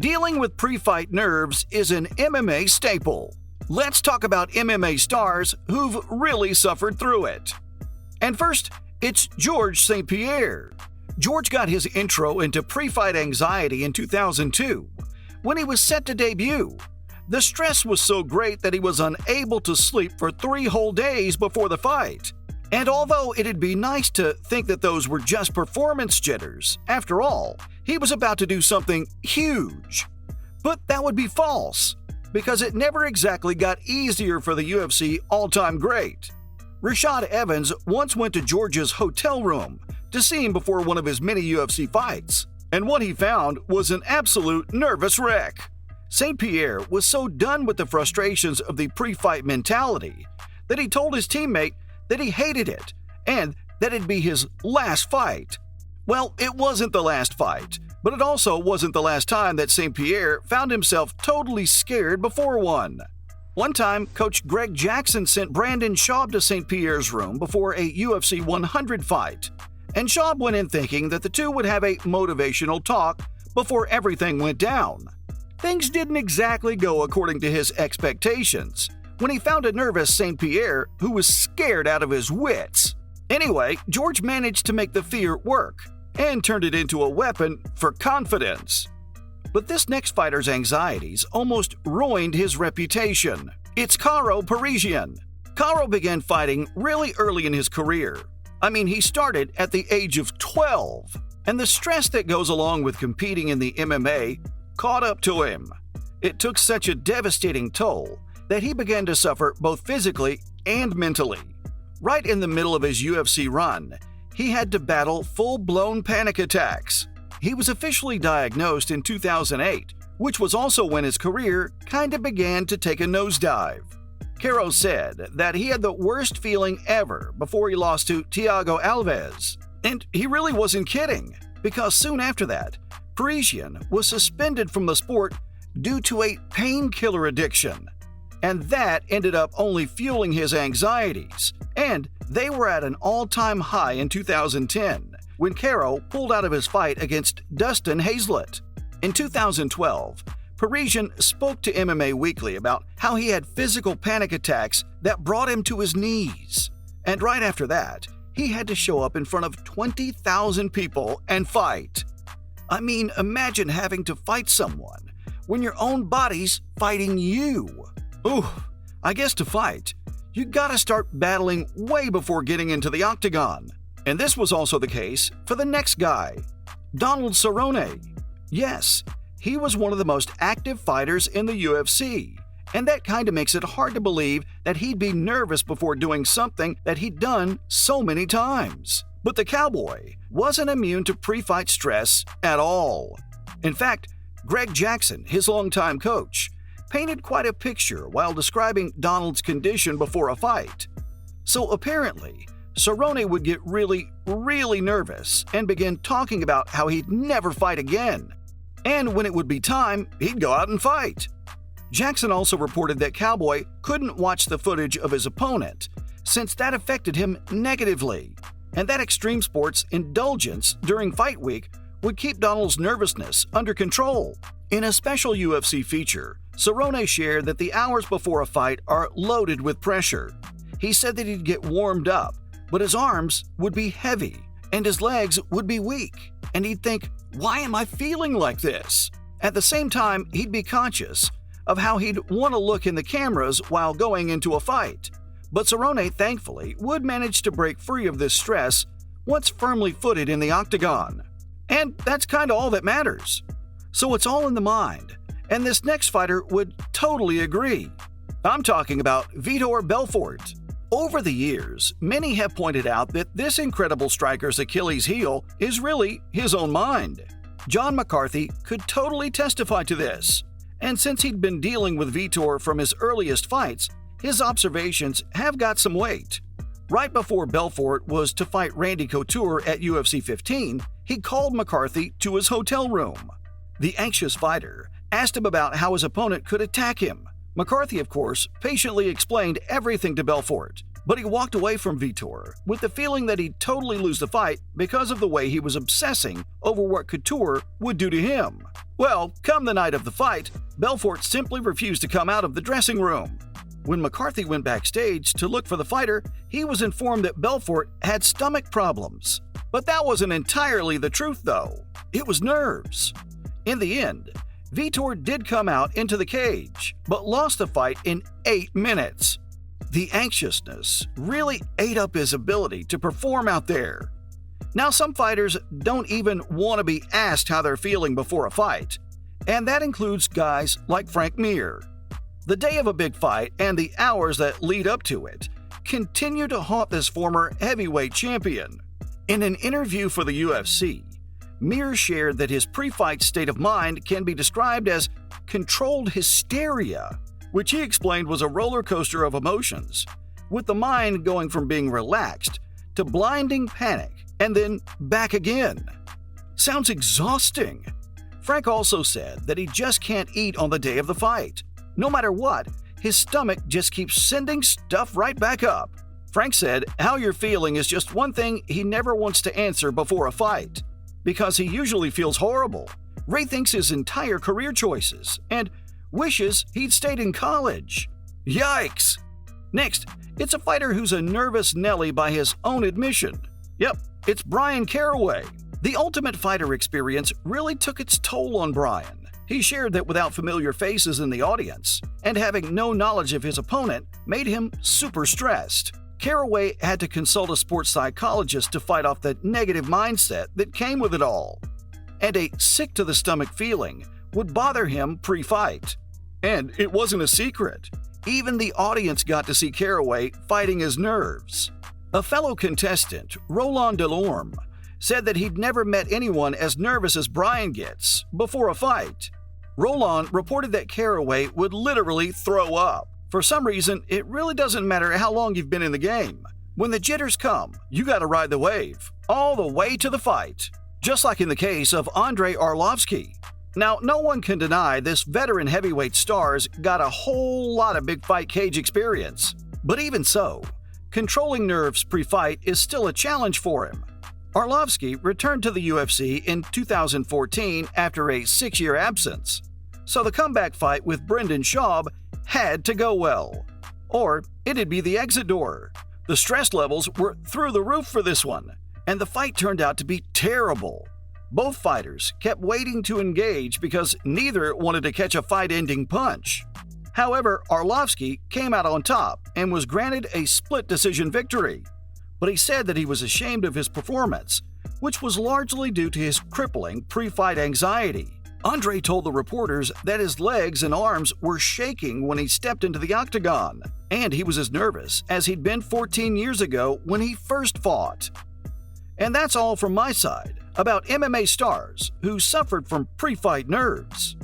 Dealing with pre-fight nerves is an MMA staple. Let's talk about MMA stars who've really suffered through it. And first, it's George St-Pierre. George got his intro into pre-fight anxiety in 2002 when he was set to debut. The stress was so great that he was unable to sleep for 3 whole days before the fight. And although it'd be nice to think that those were just performance jitters, after all, he was about to do something huge. But that would be false, because it never exactly got easier for the UFC all-time great. Rashad Evans once went to George's hotel room to see him before one of his many UFC fights, and what he found was an absolute nervous wreck. St-Pierre was so done with the frustrations of the pre-fight mentality that he told his teammate that he hated it and that it'd be his last fight. Well, it wasn't the last fight, but it also wasn't the last time that St-Pierre found himself totally scared before one. One time, Coach Greg Jackson sent Brandon Schaub to St-Pierre's room before a UFC 100 fight, and Schaub went in thinking that the two would have a motivational talk before everything went down. Things didn't exactly go according to his expectations when he found a nervous St-Pierre who was scared out of his wits. Anyway, George managed to make the fear work and turned it into a weapon for confidence. But this next fighter's anxieties almost ruined his reputation. It's Karo Parisyan. Karo began fighting really early in his career. He started at the age of 12, and the stress that goes along with competing in the MMA caught up to him. It took such a devastating toll that he began to suffer both physically and mentally. Right in the middle of his UFC run, he had to battle full-blown panic attacks. He was officially diagnosed in 2008, which was also when his career kinda began to take a nosedive. Karo said that he had the worst feeling ever before he lost to Thiago Alves. And he really wasn't kidding, because soon after that, Parisyan was suspended from the sport due to a painkiller addiction. And that ended up only fueling his anxieties, and they were at an all-time high in 2010 when Karo pulled out of his fight against Dustin Hazlett. In 2012, Parisyan spoke to MMA Weekly about how he had physical panic attacks that brought him to his knees. And right after that, he had to show up in front of 20,000 people and fight. Imagine having to fight someone when your own body's fighting you. Ooh, I guess to fight, you gotta start battling way before getting into the octagon. And this was also the case for the next guy, Donald Cerrone. Yes, he was one of the most active fighters in the UFC, and that kinda makes it hard to believe that he'd be nervous before doing something that he'd done so many times. But the cowboy wasn't immune to pre-fight stress at all. In fact, Greg Jackson, his longtime coach, painted quite a picture while describing Donald's condition before a fight. So apparently, Cerrone would get really nervous and begin talking about how he'd never fight again. And when it would be time, he'd go out and fight. Jackson also reported that Cowboy couldn't watch the footage of his opponent, since that affected him negatively, and that extreme sports indulgence during fight week would keep Donald's nervousness under control. In a special UFC feature, Cerrone shared that the hours before a fight are loaded with pressure. He said that he'd get warmed up, but his arms would be heavy and his legs would be weak, and he'd think, "Why am I feeling like this?" At the same time, he'd be conscious of how he'd want to look in the cameras while going into a fight. But Cerrone, thankfully, would manage to break free of this stress once firmly footed in the octagon. And that's kinda all that matters. So it's all in the mind, and this next fighter would totally agree. I'm talking about Vitor Belfort. Over the years, many have pointed out that this incredible striker's Achilles heel is really his own mind. John McCarthy could totally testify to this, and since he'd been dealing with Vitor from his earliest fights, his observations have got some weight. Right before Belfort was to fight Randy Couture at UFC 15, he called McCarthy to his hotel room. The anxious fighter asked him about how his opponent could attack him. McCarthy, of course, patiently explained everything to Belfort, but he walked away from Vitor with the feeling that he'd totally lose the fight because of the way he was obsessing over what Couture would do to him. Well, come the night of the fight, Belfort simply refused to come out of the dressing room. When McCarthy went backstage to look for the fighter, he was informed that Belfort had stomach problems. But that wasn't entirely the truth, though. It was nerves. In the end, Vitor did come out into the cage, but lost the fight in 8 minutes. The anxiousness really ate up his ability to perform out there. Now, some fighters don't even want to be asked how they're feeling before a fight, and that includes guys like Frank Mir. The day of a big fight and the hours that lead up to it continue to haunt this former heavyweight champion. In an interview for the UFC, Mir shared that his pre-fight state of mind can be described as controlled hysteria, which he explained was a roller coaster of emotions, with the mind going from being relaxed to blinding panic and then back again. Sounds exhausting. Frank also said that he just can't eat on the day of the fight. No matter what, his stomach just keeps sending stuff right back up. Frank said how you're feeling is just one thing he never wants to answer before a fight, because he usually feels horrible, rethinks his entire career choices, and wishes he'd stayed in college. Yikes! Next, it's a fighter who's a nervous Nelly by his own admission. Yep, it's Bryan Caraway. The Ultimate Fighter experience really took its toll on Bryan. He shared that without familiar faces in the audience and having no knowledge of his opponent made him super stressed. Caraway had to consult a sports psychologist to fight off the negative mindset that came with it all. And a sick-to-the-stomach feeling would bother him pre-fight. And it wasn't a secret. Even the audience got to see Caraway fighting his nerves. A fellow contestant, Roland Delorme, said that he'd never met anyone as nervous as Bryan gets before a fight. Roland reported that Caraway would literally throw up. For some reason, it really doesn't matter how long you've been in the game. When the jitters come, you gotta ride the wave, all the way to the fight. Just like in the case of Andrei Arlovski. Now, no one can deny this veteran heavyweight star's got a whole lot of big fight cage experience. But even so, controlling nerves pre-fight is still a challenge for him. Arlovski returned to the UFC in 2014 after a 6-year absence. So the comeback fight with Brendan Schaub had to go well. Or it'd be the exit door. The stress levels were through the roof for this one, and the fight turned out to be terrible. Both fighters kept waiting to engage because neither wanted to catch a fight-ending punch. However, Arlovski came out on top and was granted a split decision victory. But he said that he was ashamed of his performance, which was largely due to his crippling pre-fight anxiety. Andrei told the reporters that his legs and arms were shaking when he stepped into the octagon, and he was as nervous as he'd been 14 years ago when he first fought. And that's all from my side about MMA stars who suffered from pre-fight nerves.